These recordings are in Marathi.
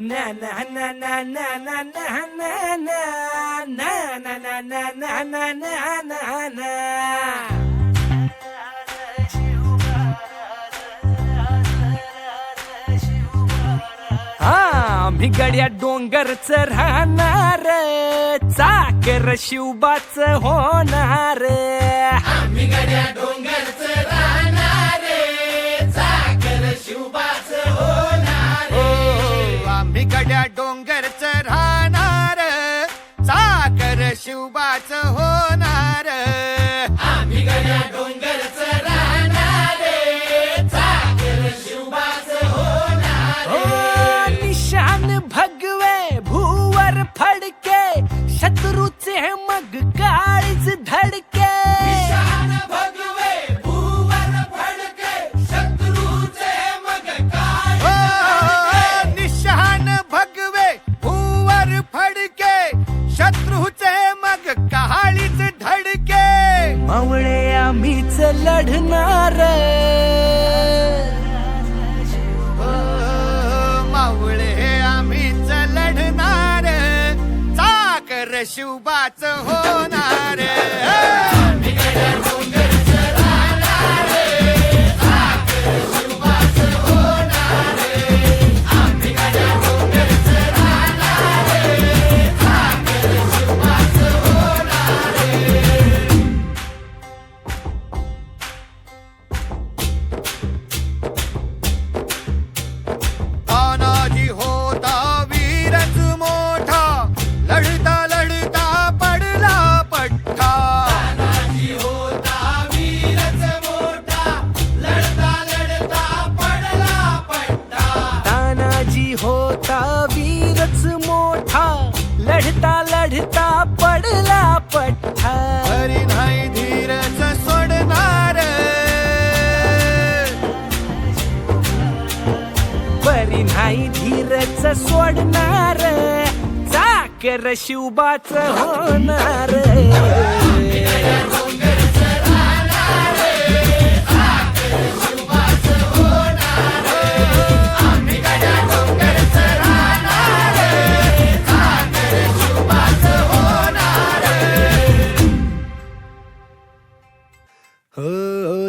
na na na na na na na na na na na na na na na na na. आम्ही गड्या डोंगरच राहणार, चाकर शिवबाच होणार. आम्ही गड्या डोंगरच राहणार, चाकर शिवबाच होणार. आम्ही गड्या डोंगरच राहणार, चाकर शिवबाच होणार. आम्ही गड्या डोंगरच राहणार, चाकर शिवबाच होणार. निशान भगवे भूवर फडके, शत्रूचे मग काळीच धडके. निशान भगवे भूवर फडके, शत्रूचे मग काळीच धडके. निशान भगवे भूवर फडके, शत्रूचे मग काळीच धडके. मावळे आम्हीच लढणार, मावळे आम्हीच लढणार, चाकर शिवबाच होणार. आम्ही गड्या डोंगरच राहणार, चाकर शिवबाच होणार. आम्ही गड्या डोंगरच राहणार, चाकर शिवबाच होणार. तानाजी होता वीरच मोठा, लढता लढता पडला पठ्ठा. तानाजी होता वीरच मोठा, लढता लढता पडला पट्टा. तानाजी होता वीरच मोठा, लढता लढता पडला पठ्ठा. हरी नाही धीरच सोडणार, बरी नाही धीरच सोडणार, चाकर शिवबाच होणार. डोंगरच राहणार, चाकर शिवबाच होणार. आम्ही गड्या डोंगरच राहणार, चाकर शिवबाच होणार. हो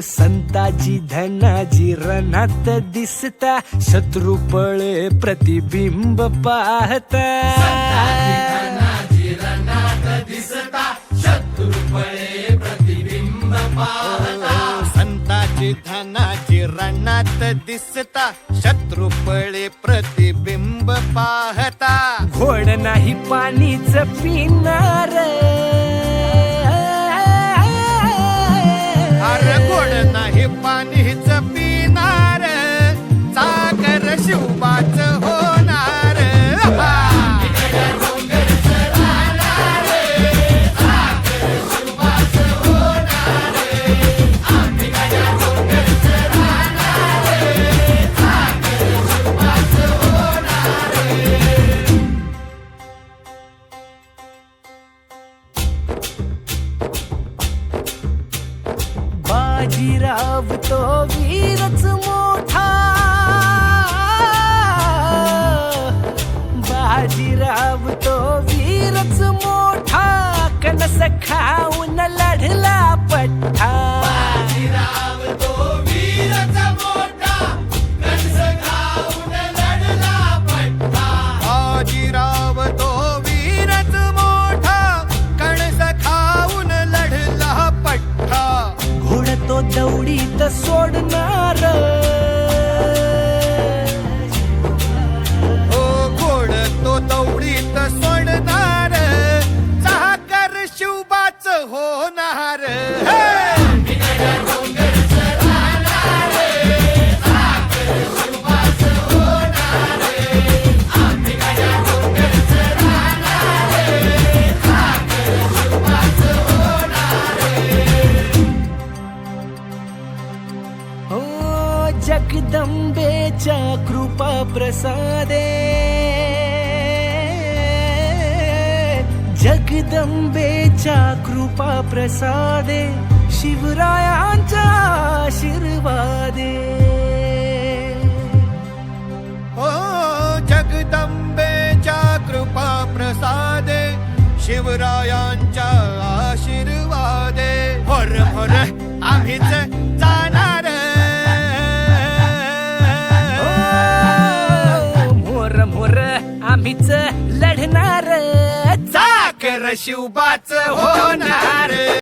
संताजी धनाजी रणात दिसता, शत्रू पळे प्रतिबिंब पाहता. धनाजी रणात दिसता, शत्रू पळे प्रतिबिंब पाहता. संताची धनाची रणात दिसता, शत्रुपळे प्रतिबिंब पाहता. घोड नाही पाणीच पिणार, अरे गोड नाही पाणीच पिणार, चाकर शिवबाच होणार. आम्ही गड्या डोंगरच राहणार, चाकर शिवबाच होणार. आम्ही गड्या डोंगरच राहणार, चाकर शिवबाच होणार. बाजीराव तो वीरच मोठा, बाजीराव तो वीरच मोठा, कणस खाऊन लढला पठ्ठा. बाजीराव तो वीरच मोठा, कणस खाऊन लढला पट्टा. बाजीराव तो वीरच मोठा, कणस खाऊन लढला पठ्ठा. घोड तो दौडीत सोडणार, हो गोड तो दौडीत सोडणार, चाकर शिवबाच होणार. आम्ही गड्या डोंगरच राहणार, चाकर शिवबाच होणार. आम्ही गड्या डोंगरच राहणार, चाकर शिवबाच होणार. हो जगदंबेच्या कृपा प्रसादे, जगदंबेच्या कृपा प्रसादे, शिवरायांच्या आशीर्वादे. हो जगदंबे शिवरायांच्या आशीर्वादे भोर भोर आम्हीच जाणार मोर मोर आम्हीच लढणार चाकर शिवबाच होणार